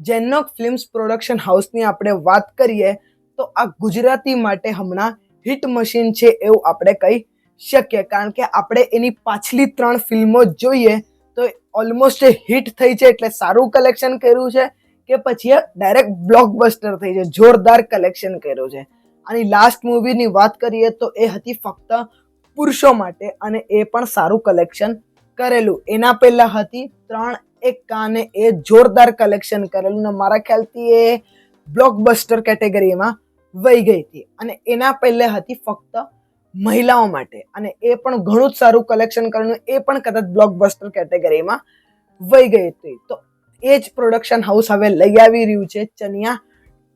જેનોક films production હાઉસની આપણે વાત કરીએ તો આ ગુજરાતી માટે હમણાં હિટ મશીન છે એવું આપણે કહી શકીએ, કારણ કે આપણે એની પાછલી 3 ફિલ્મો જોઈએ તો ઓલમોસ્ટ હિટ થઈ છે, એટલે સારું કલેક્શન કર્યું છે કે પછી ડાયરેક્ટ બ્લોકબસ્ટર થઈ છે, જોરદાર કલેક્શન કર્યું છે. આની લાસ્ટ મૂવીની વાત કરીએ તો એ હતી ફક્ત પુરુષો માટે અને એ પણ સારું કલેક્શન કરેલું. એના પહેલા હતી 3 અને એ જોરદાર કલેક્શન કરેલું ને મારા ખ્યાલથી એ બ્લોકબસ્ટર કેટેગરીમાં વહી ગઈ હતી. અને એના પહેલે હતી ફક્ત મહિલાઓ માટે અને એ પણ ઘણું જ સારું કલેક્શન કરેલું, એ પણ કદાચ બ્લોકબસ્ટર કેટેગરીમાં વહી ગઈ હતી. તો એ જ પ્રોડક્શન હાઉસ હવે લઈ આવી રહ્યું છે ચનિયા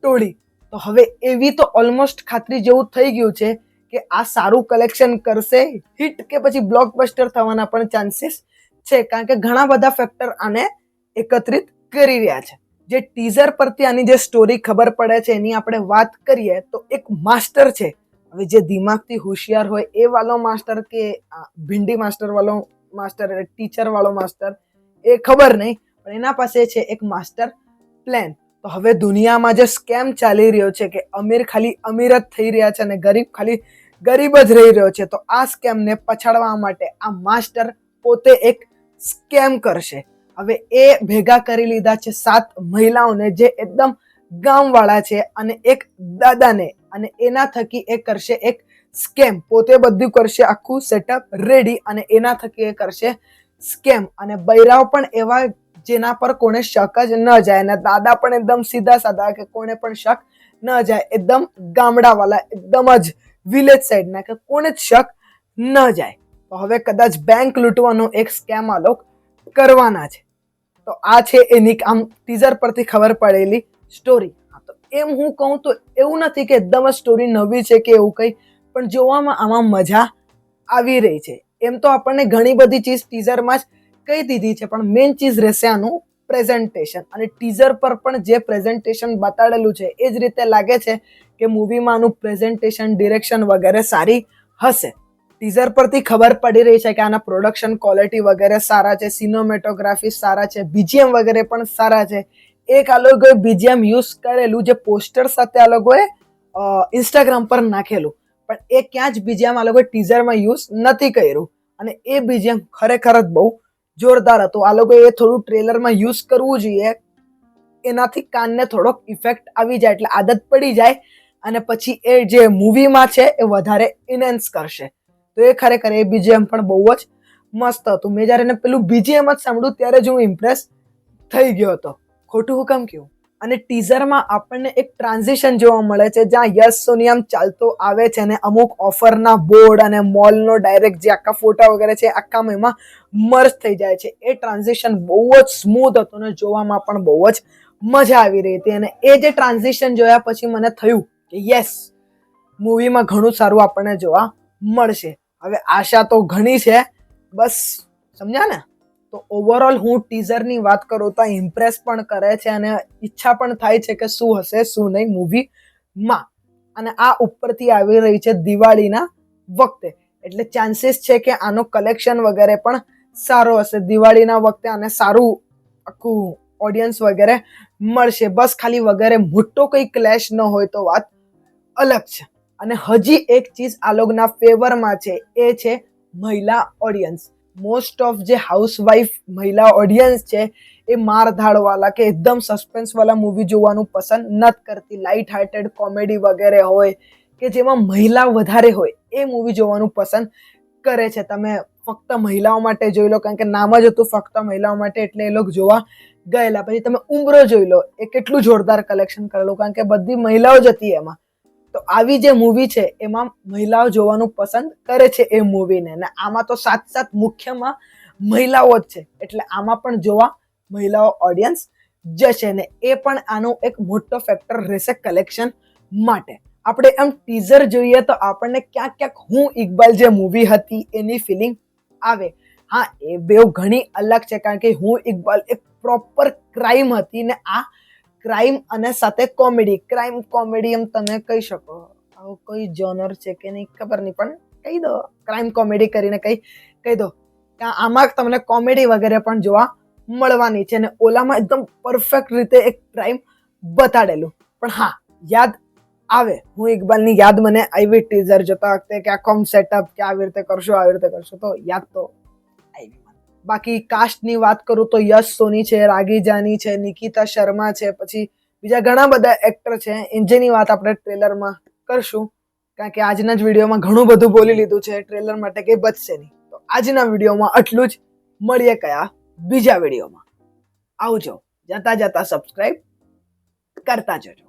ટોળી. તો હવે એવી તો ઓલમોસ્ટ ખાતરી જેવું થઈ ગયું છે કે આ સારું કલેક્શન કરશે, હિટ કે પછી બ્લોકબસ્ટર થવાના પણ ચાન્સીસ છે, કારણ કે ઘણા બધા ફેક્ટર આને એકત્રિત કરી રહ્યા છે. જે ટીઝર પરથી આની જે સ્ટોરી ખબર પડે છે એની આપણે વાત કરીએ તો એક માસ્ટર છે. હવે જે દિમાગથી હોશિયાર હોય એ વાળો માસ્ટર કે ભીંડી માસ્ટર વાળો માસ્ટર, ટીચર વાળો માસ્ટર, એ ખબર નહીં, પણ એના પાસે છે એક માસ્ટર પ્લાન. તો હવે દુનિયામાં જે સ્કેમ ચાલી રહ્યો છે કે અમીર ખાલી અમીર જ થઈ રહ્યા છે અને ગરીબ ખાલી ગરીબ જ રહી રહ્યો છે, તો આ સ્કેમને પછાડવા માટે આ માસ્ટર પોતે એક સ્કેમ કરશે. હવે એ ભેગા કરી લીધા છે 7 મહિલાઓને જે એકદમ ગામવાળા છે અને એક દાદાને, અને એના થકી એ કરશે એક સ્કેમ. પોતે બધું કરશે, આખું સેટઅપ રેડી, અને એના થકી એ કરશે સ્કેમ. અને બૈરાઓ પણ એવા જેના પર કોને શક જ ન જાય, અને દાદા પણ એકદમ સીધા સાધા કે કોને પણ શક ન જાય, એકદમ ગામડાવાળા, એકદમ જ વિલેજ સાઈડના કે કોને જ શક ન જાય. તો હવે કદાચ બેંક લૂંટવાનો એક સ્કેમ આ લોકો કરવાના છે. તો આ છે એની આમ ટીઝર પરથી ખબર પડેલી સ્ટોરી. તો એમ હું કહું તો એવું નથી કે એકદમ જ સ્ટોરી નવી છે કે એવું કંઈ, પણ જોવામાં આમાં મજા આવી રહી છે. એમ તો આપણને ઘણી બધી ચીજ ટીઝરમાં જ કહી દીધી છે, પણ મેઇન ચીજ રહેશે આનું પ્રેઝન્ટેશન. અને ટીઝર પર પણ જે પ્રેઝન્ટેશન બતાડેલું છે એ જ રીતે લાગે છે કે મૂવીમાં આનું પ્રેઝન્ટેશન, ડિરેક્શન વગેરે સારી હશે. ટીઝર પરથી ખબર પડી રહી છે કે આના પ્રોડક્શન ક્વોલિટી વગેરે સારા છે, સિનેમેટોગ્રાફી સારા છે, બીજીએમ વગેરે પણ સારા છે. એક આ લોકોએ બીજીએમ યુઝ કરેલું જે પોસ્ટર સાથે આ લોકોએ ઇન્સ્ટાગ્રામ પર નાખેલું, પણ એ ક્યાં જ બીજીએમ આ લોકોએ ટીઝરમાં યુઝ નથી કર્યું, અને એ બીજીએમ ખરેખર જ બહુ જોરદાર હતું. આ લોકોએ એ થોડું ટ્રેલરમાં યુઝ કરવું જોઈએ, એનાથી કાનને થોડોક ઇફેક્ટ આવી જાય, એટલે આદત પડી જાય, અને પછી એ જે મૂવીમાં છે એ વધારે ઇન્હેન્સ કરશે. તો એ ખરેખર એ બીજીએમ પણ બહુ જ મસ્ત હતું. મેં જ્યારે એને પેલું બીજીએમ જ સાંભળ્યું ત્યારે જ હું ઇમ્પ્રેસ થઈ ગયો હતો. ખોટું હું કેમ કહ્યું. અને ટીઝરમાં આપણને એક ટ્રાન્ઝિશન જોવા મળે છે જ્યાં યશ સોનિયામ ચાલતો આવે છે અને અમુક ઓફરના બોર્ડ અને મોલનો ડાયરેક્ટ જે આખા ફોટા વગેરે છે આખામાં એમાં મર્જ થઈ જાય છે. એ ટ્રાન્ઝિશન બહુ જ સ્મૂથ હતું અને જોવામાં પણ બહુ જ મજા આવી રહી હતી. અને એ જે ટ્રાન્ઝિશન જોયા પછી મને થયું કે યસ, મૂવીમાં ઘણું સારું આપણને જોવા મળશે. હવે આશા તો ઘણી છે, બસ સમજ્યા ને. તો ઓવરઓલ હું ટીઝરની વાત કરું તો ઇમ્પ્રેસ પણ કરે છે અને ઈચ્છા પણ થાય છે કે શું હશે શું નહીં મૂવીમાં. અને આ ઉપરથી આવી રહી છે દિવાળીના વખતે, એટલે ચાન્સીસ છે કે આનો કલેક્શન વગેરે પણ સારો હશે. દિવાળીના વખતે આને સારું આખું ઓડિયન્સ વગેરે મળશે. બસ ખાલી વગેરે મોટો કંઈ ક્લેશ ન હોય તો વાત અલગ છે. અને હજી એક ચીજ આ લોકોના ફેવરમાં છે, એ છે મહિલા ઓડિયન્સ. મોસ્ટ ઓફ જે હાઉસવાઈફ મહિલા ઓડિયન્સ છે એ મારધાડવાળા કે એકદમ સસ્પેન્સવાળા મૂવી જોવાનું પસંદ નથી કરતી. લાઇટ હાર્ટેડ કોમેડી વગેરે હોય કે જેમાં મહિલા વધારે હોય એ મૂવી જોવાનું પસંદ કરે છે. તમે ફક્ત મહિલાઓ માટે જોઈ લો, કારણ કે નામ જ હતું ફક્ત મહિલાઓ માટે, એટલે એ લોકો જોવા ગયેલા. પછી તમે ઉંબરો જોઈ લો, એ કેટલું જોરદાર કલેક્શન કરેલું, કારણ કે બધી મહિલાઓ જ હતી એમાં. તો આવી જે મૂવી છે એમાં મહિલાઓ જોવાનું પસંદ કરે છે એ મૂવીને, અને આમાં તો સાત મુખ્યમાં મહિલાઓ જ છે, એટલે આમાં પણ જોવા મહિલાઓ ઓડિયન્સ જશે ને એ પણ આનો એક મોટો ફેક્ટર રહેશે કલેક્શન માટે. આપણે એમ ટીઝર જોઈએ તો આપણને ક્યાંક ક્યાંક હું ઇકબાલ જે મૂવી હતી એની ફિલિંગ આવે. હા, એ બે ઘણી અલગ છે, કારણ કે હું ઇકબાલ એક પ્રોપર ક્રાઇમ હતી ને આ ક્રાઇમ અને સાથે કોમેડી. ક્રાઇમ કોમેડી એમ તમે કહી શકો, આવું કોઈ જોનર છે કે નહીં ખબર નહીં, પણ કહી દો ક્રાઇમ કોમેડી કરીને કહી દો. આમાં તમને કોમેડી વગેરે પણ જોવા મળવાની છે અને ઓલામાં એકદમ પરફેક્ટ રીતે એક ક્રાઇમ બતાડેલું. પણ હા, યાદ આવે, હું ઇકબાલની યાદ મને આવી ટીઝર જોતા વખતે કે આ કોમ સેટઅપ કે આવી રીતે કરશો તો યાદ તો આવી. બાકી કાસ્ટની વાત કરું તો યશ સોની છે, રાગી જાની છે, નિકિતા શર્મા છે, પછી બીજા ઘણા બધા એક્ટર છે જેની વાત આપણે ટ્રેલરમાં કરશું, કારણ કે આજના જ વિડીયોમાં ઘણું બધું બોલી લીધું છે, ટ્રેલર માટે કંઈ બચશે નહીં. તો આજના વિડીયોમાં આટલું જ. મળીએ કયા બીજા વિડીયોમાં. આવજો. જતા સબસ્ક્રાઇબ કરતા જજો.